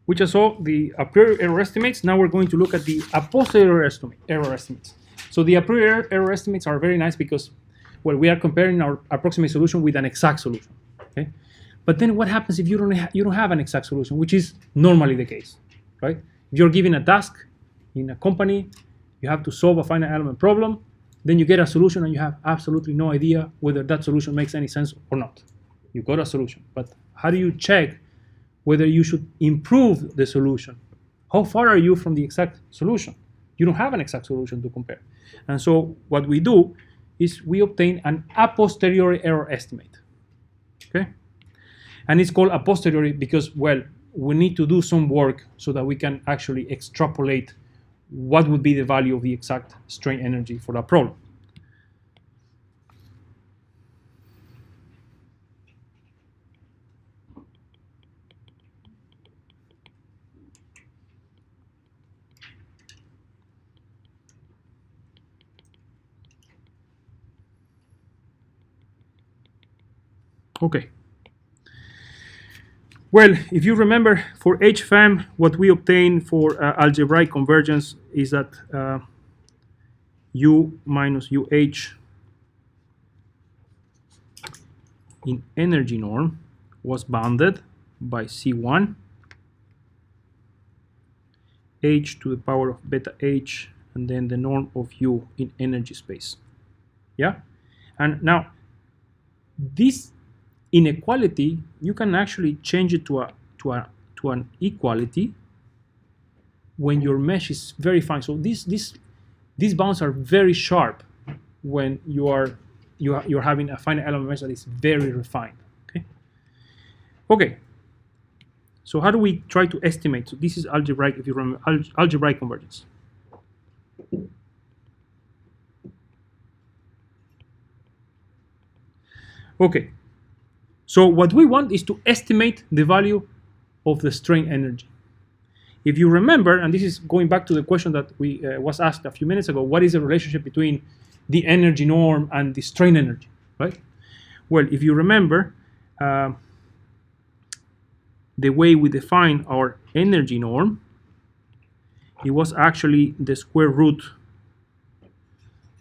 We just saw the a priori error estimates. Now we're going to look at the a posteriori error estimates. So the a priori error estimates are very nice because, well, we are comparing our approximate solution with an exact solution. Okay, but then what happens if you don't have an exact solution, which is normally the case, right? If you're given a task in a company, you have to solve a finite element problem, then you get a solution and you have absolutely no idea whether that solution makes any sense or not. You got a solution, but how do you check whether you should improve the solution? How far are you from the exact solution? You don't have an exact solution to compare. And so what we do is we obtain an a posteriori error estimate. Okay? And it's called a posteriori because, well, we need to do some work so that we can actually extrapolate what would be the value of the exact strain energy for that problem. Okay. Well, if you remember, for FEM, what we obtain for algebraic convergence is that U minus UH in energy norm was bounded by C1, H to the power of beta H, and then the norm of U in energy space. Yeah? And now, this inequality, you can actually change it to an equality when your mesh is very fine. So these bounds are very sharp when you're having a finite element mesh that is very refined. Okay. So how do we try to estimate? So this is algebraic, if you remember, algebraic convergence. Okay. So what we want is to estimate the value of the strain energy. If you remember, and this is going back to the question that we was asked a few minutes ago, what is the relationship between the energy norm and the strain energy, right? Well, if you remember, the way we define our energy norm, it was actually the square root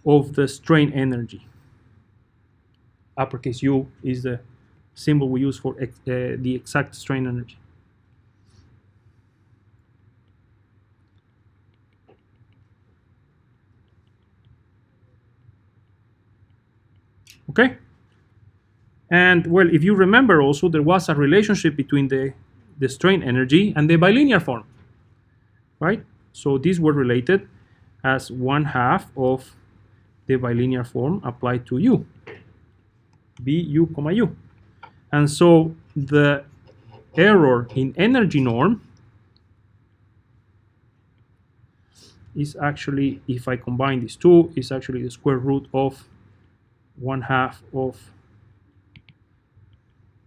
of the strain energy. Uppercase U is the symbol we use for the exact strain energy. Okay? And well, if you remember also, there was a relationship between the strain energy and the bilinear form, right? So these were related as 1/2 of the bilinear form applied to U, B, U, comma, U. And so the error in energy norm is actually, if I combine these two, is actually the square root of 1/2 of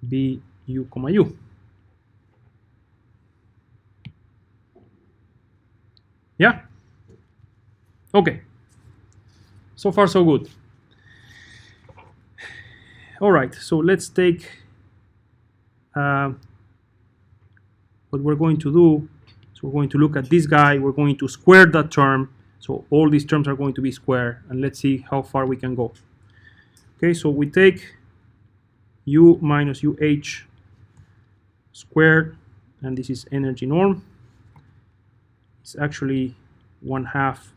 B, U, comma, U. Yeah? Okay. So far, so good. All right, so let's take what we're going to do. So we're going to look at this guy. We're going to square that term. So all these terms are going to be square. And let's see how far we can go. Okay, so we take U minus UH squared, and this is energy norm. It's actually 1/2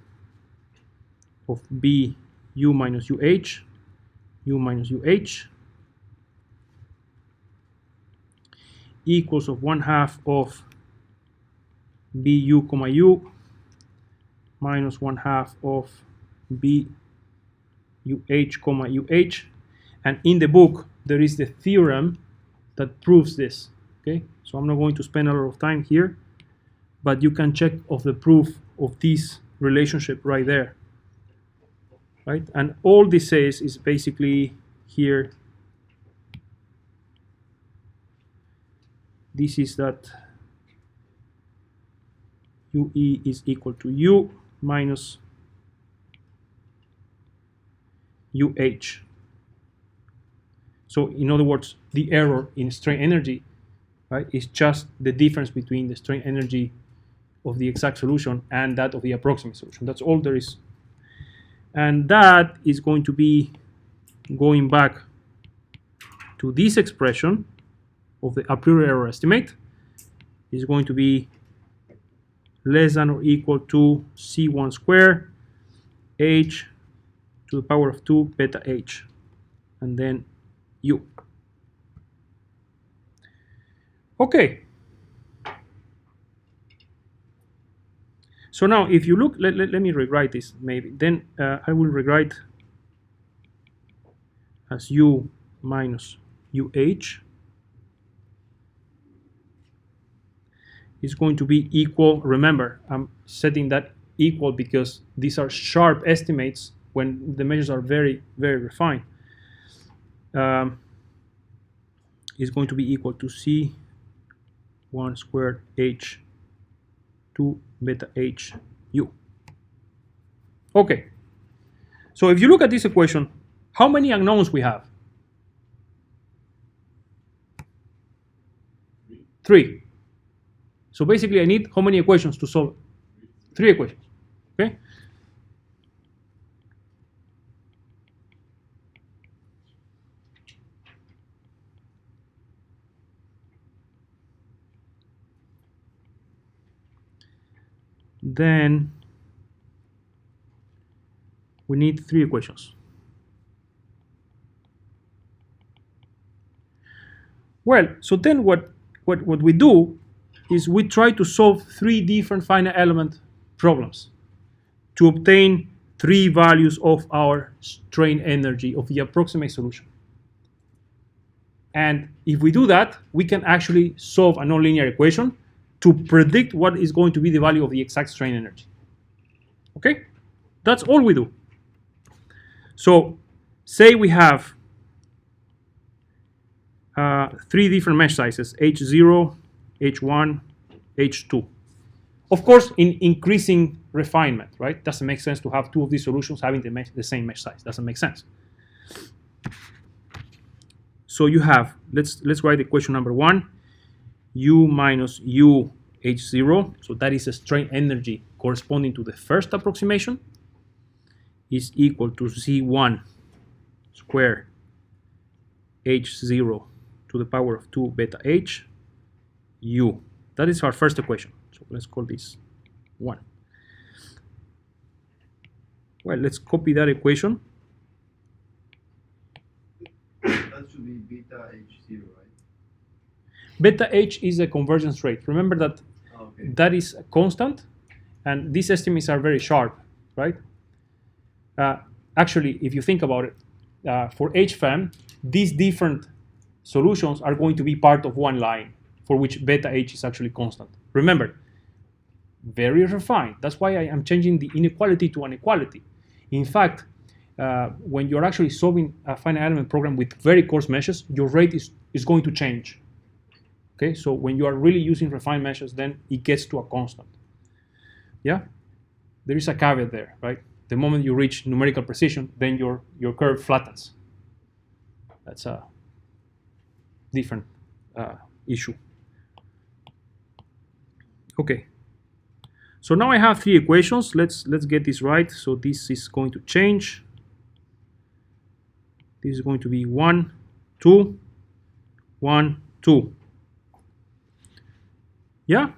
of B U minus UH, U minus UH, equals of 1/2 of BU comma U minus 1/2 of B UH comma UH. And in the book, there is the theorem that proves this. Okay, so I'm not going to spend a lot of time here, but you can check of the proof of this relationship right there. Right, and all this says is basically here. This is that UE is equal to U minus UH. So in other words, the error in strain energy right? It's just the difference between the strain energy of the exact solution and that of the approximate solution. That's all there is. And that is going to be going back to this expression of the a priori error estimate is going to be less than or equal to C1 squared H to the power of 2 beta H, and then U. Okay. So now if you look, let me rewrite this maybe. Then I will rewrite as U minus UH is going to be equal. Remember, I'm setting that equal because these are sharp estimates when the measures are very, very refined. Is going to be equal to C1 squared H 2 beta H U. Okay. So if you look at this equation, how many unknowns we have? 3. So basically I need how many equations to solve? 3 equations. Okay? Then we need 3 equations. Well, so then what we do is we try to solve 3 different finite element problems to obtain 3 values of our strain energy of the approximate solution. And if we do that, we can actually solve a nonlinear equation to predict what is going to be the value of the exact strain energy. Okay? That's all we do. So say we have 3 different mesh sizes, H0, H1, H2. Of course, in increasing refinement, right? Doesn't make sense to have 2 of these solutions having the same mesh size. Doesn't make sense. So you have, let's write equation number 1, U minus U H0, so that is a strain energy corresponding to the first approximation, is equal to C1 squared H0 to the power of 2 beta H U. That is our first equation. So let's call this 1. Well, let's copy that equation. That should be beta H0, right? Beta H is a convergence rate. Remember that that is a constant, and these estimates are very sharp, right? Actually, if you think about it, for FEM, these different solutions are going to be part of one line for which beta H is actually constant. Remember, very refined. That's why I am changing the inequality to an equality. In fact, when you're actually solving a finite element program with very coarse meshes, your rate is going to change. Okay, so when you are really using refined meshes, then it gets to a constant. Yeah, there is a caveat there, right? The moment you reach numerical precision, then your curve flattens. That's a different issue. Okay. So now I have 3 equations. Let's get this right. So this is going to change. This is going to be 1, 2, 1, 2. Yeah?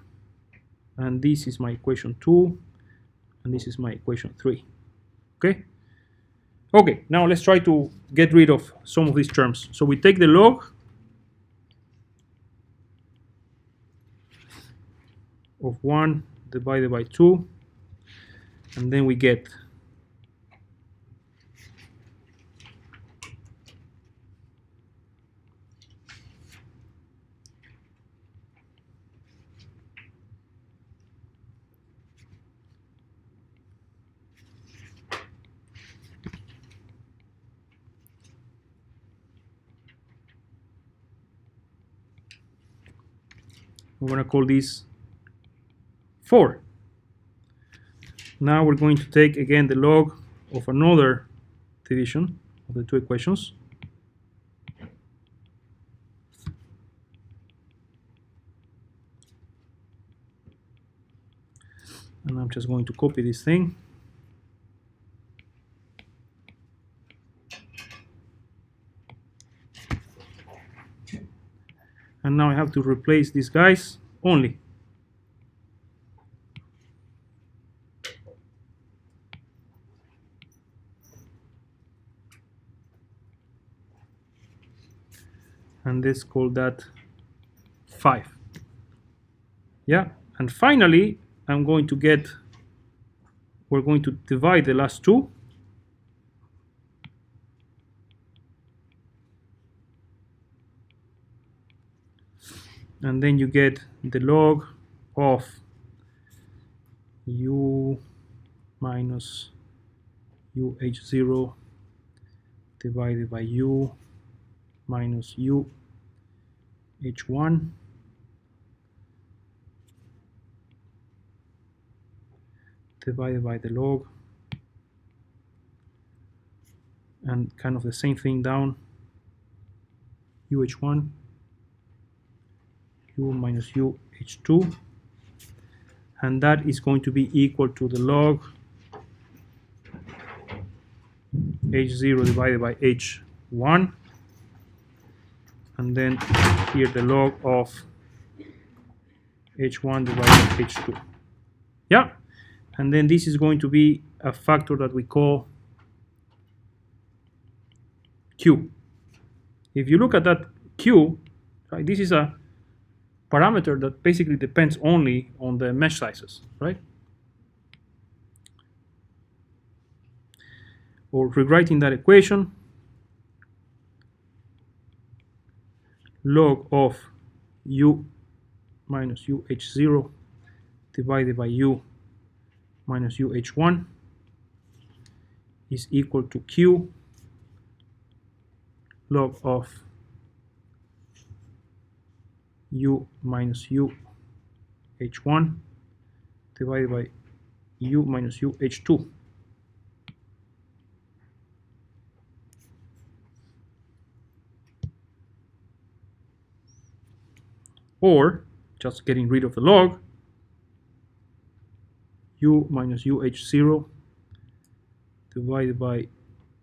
And this is my equation 2, and this is my equation 3. Okay? Okay, now let's try to get rid of some of these terms. So we take the log of 1 divided by 2, and then we get we're going to call this 4. Now we're going to take again the log of another division of the 2 equations. And I'm just going to copy this thing. And now I have to replace these guys only. And let's call that 5. Yeah, and finally, we're going to divide the last two. And then you get the log of u minus UH0 divided by u minus UH1 divided by the log, and kind of the same thing down, UH1 u minus UH2, and that is going to be equal to the log H0 divided by H1, and then here the log of H1 divided by H2. Yeah, and then this is going to be a factor that we call Q. If you look at that Q, right, this is a parameter that basically depends only on the mesh sizes, right? Or rewriting that equation, log of u minus UH0 divided by u minus UH1 is equal to Q log of u minus UH1 divided by u minus UH2. Or just getting rid of the log, u minus UH0 divided by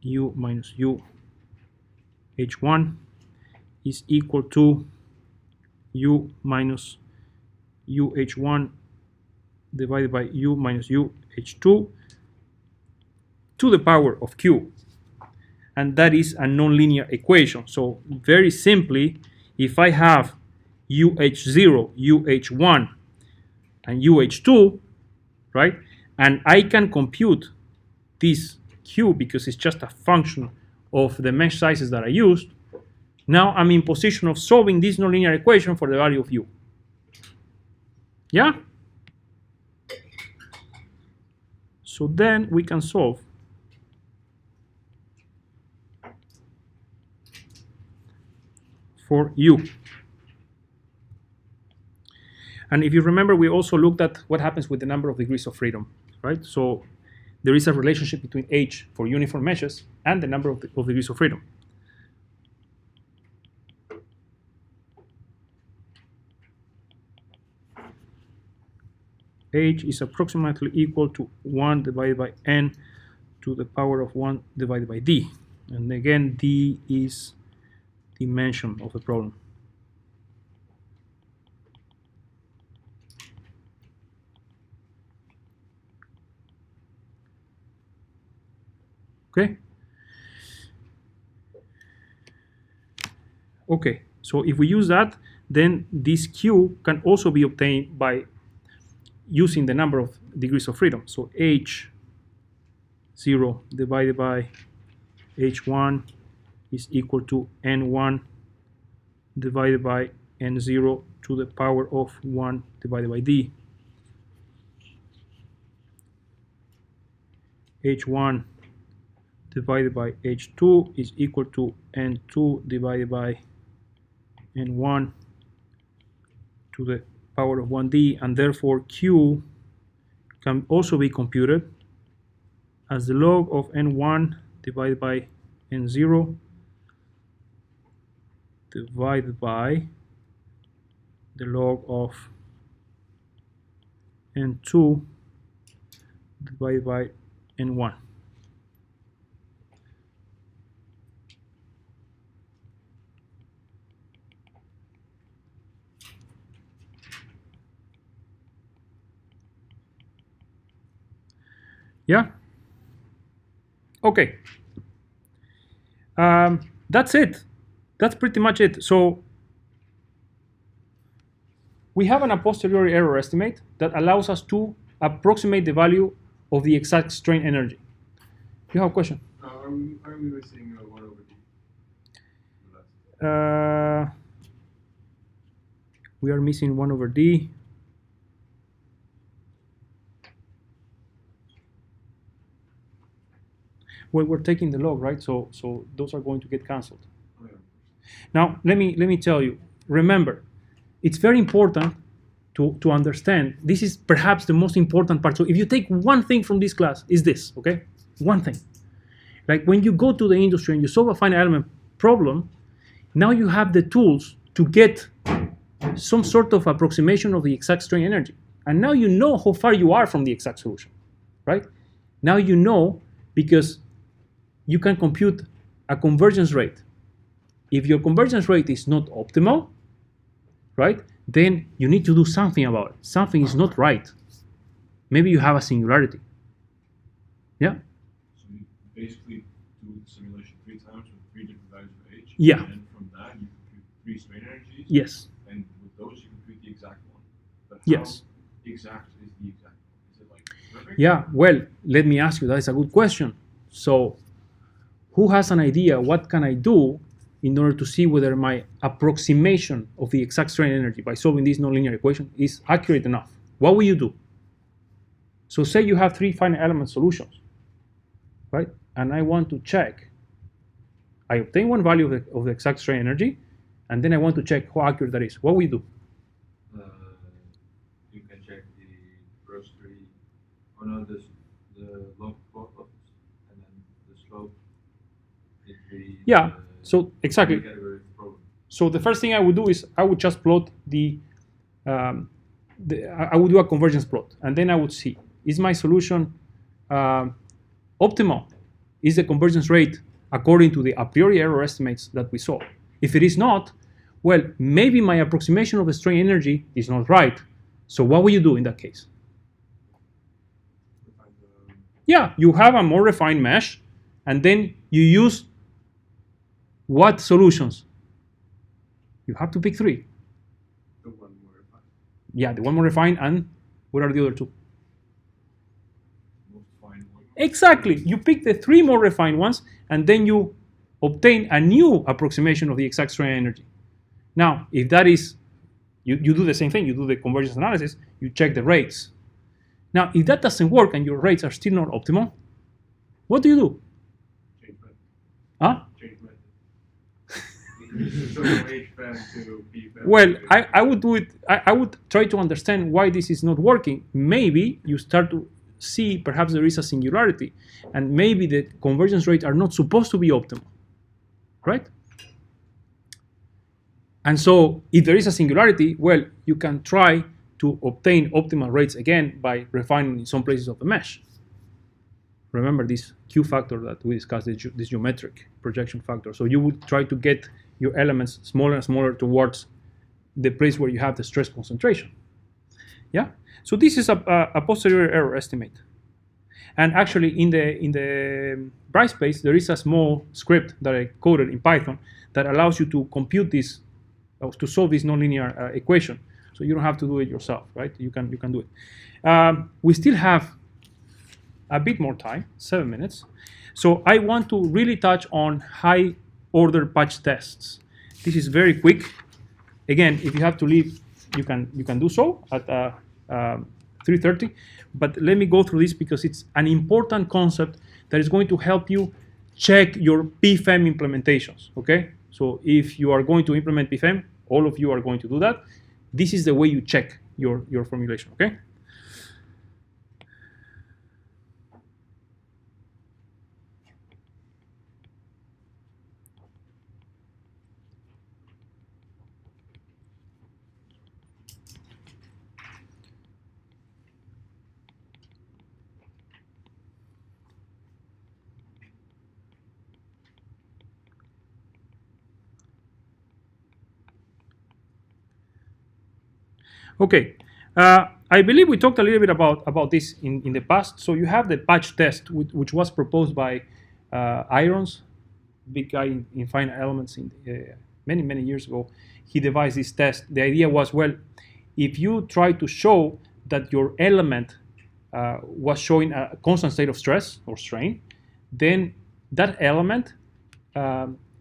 u minus UH1 is equal to u minus UH1 divided by u minus UH2 to the power of Q. And that is a nonlinear equation. So very simply, if I have UH0, UH1, and UH2, right, and I can compute this Q because it's just a function of the mesh sizes that I used, now I'm in position of solving this nonlinear equation for the value of U. Yeah? So then we can solve for U. And if you remember, we also looked at what happens with the number of degrees of freedom, right? So there is a relationship between H for uniform meshes and the number of degrees of freedom. H is approximately equal to 1 divided by n to the power of 1 divided by d. And again, d is dimension of the problem. Okay? Okay, so if we use that, then this Q can also be obtained by using the number of degrees of freedom. So H0 divided by H1 is equal to N1 divided by N0 to the power of 1 divided by D. H1 divided by H2 is equal to N2 divided by N1 to the power of 1D, and therefore Q can also be computed as the log of N1 divided by N0 divided by the log of N2 divided by n1. Yeah? Okay. That's it. That's pretty much it. So we have an a posteriori error estimate that allows us to approximate the value of the exact strain energy. You have a question? Are we missing 1 over d? We are missing 1 over d. Well, we're taking the log, right? So those are going to get canceled. Oh, yeah. Now, let me tell you. Remember, it's very important to understand. This is perhaps the most important part. So if you take one thing from this class, is this, okay? One thing. Like when you go to the industry and you solve a finite element problem, now you have the tools to get some sort of approximation of the exact strain energy. And now you know how far you are from the exact solution, right? Now you know because you can compute a convergence rate. If your convergence rate is not optimal, right, then you need to do something about it. Something is not right. Maybe you have a singularity. Yeah? So you basically do the simulation 3 times with 3 different values of h. Yeah. And then from that, you compute 3 strain energies. Yes. And with those, you compute the exact one. But how Yes. exact is the exact one? Is it like perfect? Yeah, well, let me ask you, that is a good question. So who has an idea what can I do in order to see whether my approximation of the exact strain energy by solving this nonlinear equation is accurate enough? What will you do? So say you have 3 finite element solutions, right? And I want to check. I obtain one value of the exact strain energy, and then I want to check how accurate that is. What will you do? You can check the first 3, or no, the log plot of, and then the slope. Yeah, so exactly. Category of the problem. So the first thing I would do is I would just plot I would do a convergence plot, and then I would see, is my solution optimal? Is the convergence rate according to the a priori error estimates that we saw? If it is not, well, maybe my approximation of the strain energy is not right. So what will you do in that case? Yeah, you have a more refined mesh, and then you use what solutions? You have to pick 3. The one more refined. Yeah, the one more refined, and what are the other 2? Most fine one. Exactly. You pick the 3 more refined ones, and then you obtain a new approximation of the exact strain energy. Now, if that is, you do the same thing. You do the convergence analysis. You check the rates. Now, if that doesn't work and your rates are still not optimal, what do you do? Change method. Huh? Change method. So from H-FEM to P-FEM. Well, I would do it. I would try to understand why this is not working. Maybe you start to see perhaps there is a singularity, and maybe the convergence rates are not supposed to be optimal, right? And so if there is a singularity, well, you can try to obtain optimal rates again by refining in some places of the mesh. Remember this Q factor that we discussed, this geometric projection factor. So you would try to get your elements smaller and smaller towards the place where you have the stress concentration. Yeah. So this is a posteriori error estimate. And actually, in the brightspace, there is a small script that I coded in Python that allows you to compute this, to solve this nonlinear equation. So you don't have to do it yourself, right? You can do it. We still have a bit more time, 7 minutes. So I want to really touch on high order patch tests. This is very quick. Again, if you have to leave, you can do so at 3:30. But let me go through this because it's an important concept that is going to help you check your PFEM implementations. Okay, so if you are going to implement PFEM, all of you are going to do that. This is the way you check your formulation. Okay. Okay, I believe we talked a little bit about this in the past. So you have the patch test, which was proposed by Irons, big guy in finite elements many years ago. He devised this test. The idea was, well, if you try to show that your element was showing a constant state of stress or strain, then that element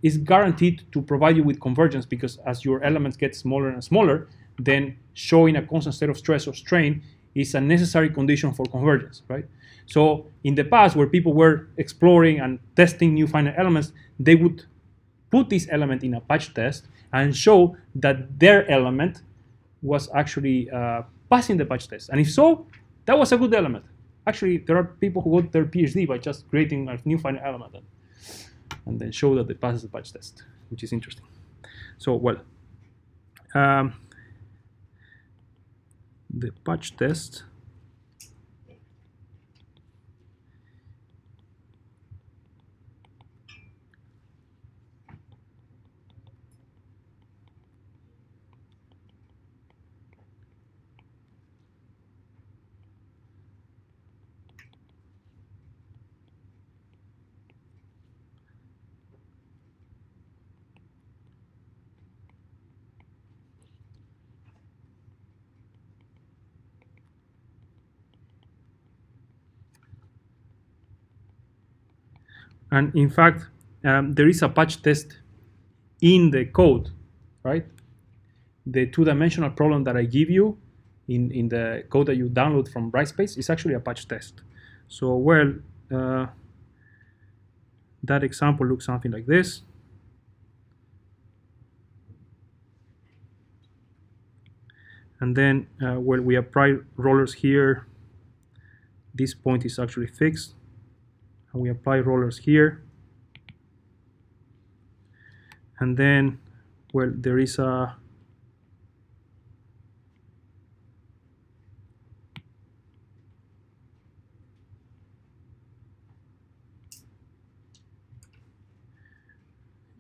is guaranteed to provide you with convergence, because as your elements get smaller and smaller, then showing a constant state of stress or strain is a necessary condition for convergence, right? So in the past, where people were exploring and testing new finite elements, they would put this element in a patch test and show that their element was actually passing the patch test. And if so, that was a good element. Actually, there are people who got their PhD by just creating a new finite element and then show that it passes the patch test, which is interesting. So, well, the patch test and in fact, there is a patch test in the code, right? The two-dimensional problem that I give you in the code that you download from Brightspace is actually a patch test. So, well, that example looks something like this. And then when we apply rollers here, this point is actually fixed. And we apply rollers here. And then, well, there is a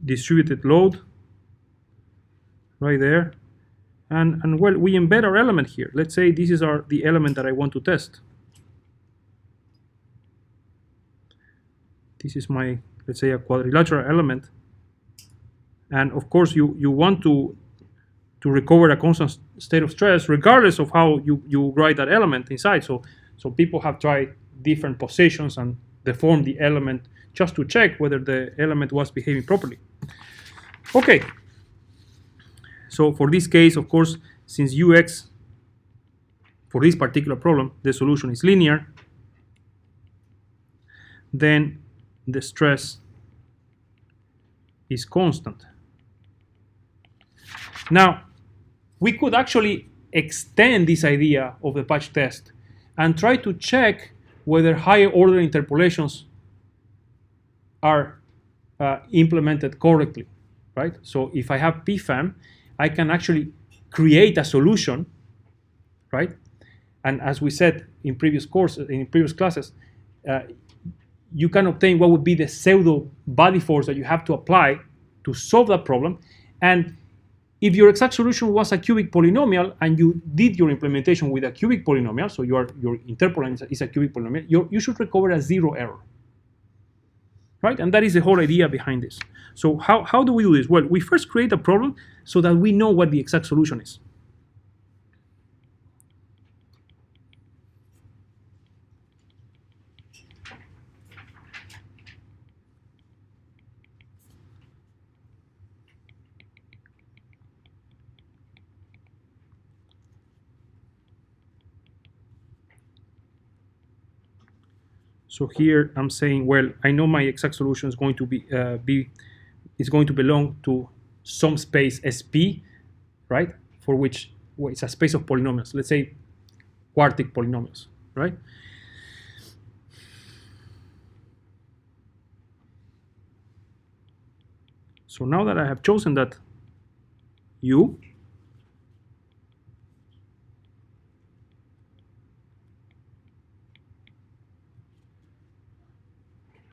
distributed load right there. And well, we embed our element here. Let's say this is the element that I want to test. This is my, let's say, a quadrilateral element. And of course, you want to recover a constant state of stress regardless of how you write that element inside. So people have tried different positions and deformed the element just to check whether the element was behaving properly. Okay. So for this case, of course, since Ux, for this particular problem, the solution is linear, then the stress is constant. Now, we could actually extend this idea of the patch test and try to check whether higher order interpolations are implemented correctly, right? So if I have FEM, I can actually create a solution, right? And as we said in previous classes, you can obtain what would be the pseudo body force that you have to apply to solve that problem. And if your exact solution was a cubic polynomial and you did your implementation with a cubic polynomial, so your interpolant is a cubic polynomial, you should recover a zero error, right? And that is the whole idea behind this. So how do we do this? Well, we first create a problem so that we know what the exact solution is. So here I'm saying, well, I know my exact solution is going to is going to belong to some space SP, right? For which it's a space of polynomials. Let's say quartic polynomials, right? So now that I have chosen that U,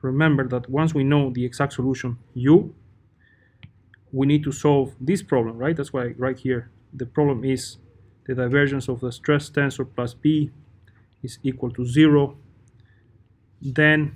remember that once we know the exact solution U, we need to solve this problem, right? That's why right here the problem is the divergence of the stress tensor plus B is equal to 0, then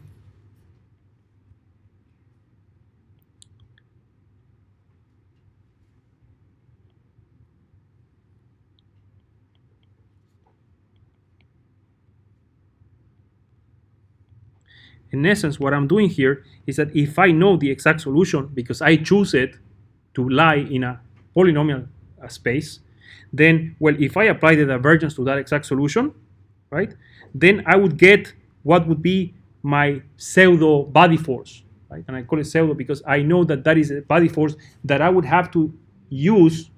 in essence, what I'm doing here is that if I know the exact solution, because I choose it to lie in a polynomial space, then, well, if I apply the divergence to that exact solution, right, then I would get what would be my pseudo body force, right? And I call it pseudo because I know that that is a body force that I would have to use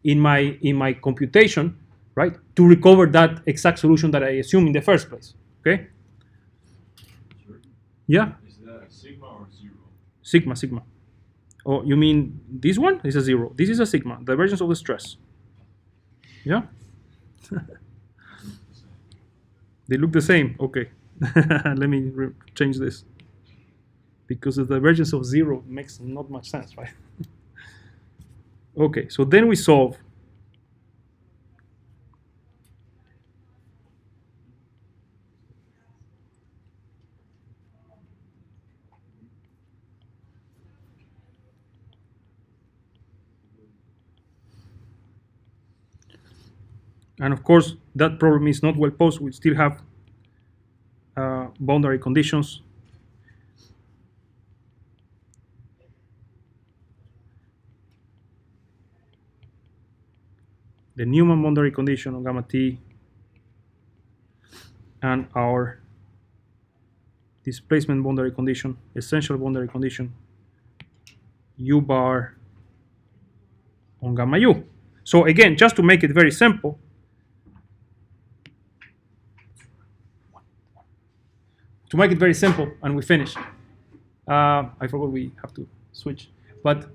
in my computation, right, to recover that exact solution that I assume in the first place, okay? Yeah? Is that a sigma or zero? Sigma, sigma. Oh, you mean this one is a 0. This is a sigma, divergence of the stress. Yeah? They look the same. Okay. Let me change this. Because the divergence of 0 makes not much sense, right? Okay, so then we solve. And of course, that problem is not well posed. We still have boundary conditions. The Newman boundary condition on gamma t and our displacement boundary condition, essential boundary condition, u bar on gamma u. So again, just to make it very simple, and we finish. I forgot we have to switch. But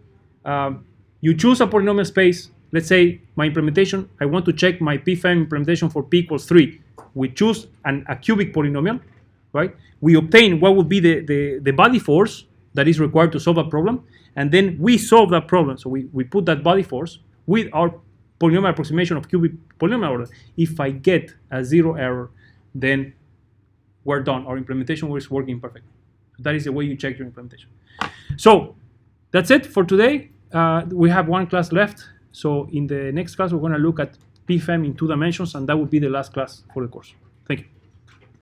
you choose a polynomial space. Let's say my implementation, I want to check my FEM implementation for p equals 3. We choose a cubic polynomial, right? We obtain what would be the body force that is required to solve a problem, and then we solve that problem. So we put that body force with our polynomial approximation of cubic polynomial order. If I get a 0 error, then we're done. Our implementation is working perfectly. That is the way you check your implementation. So that's it for today. We have one class left. So in the next class, we're going to look at FEM in 2 dimensions, and that will be the last class for the course. Thank you.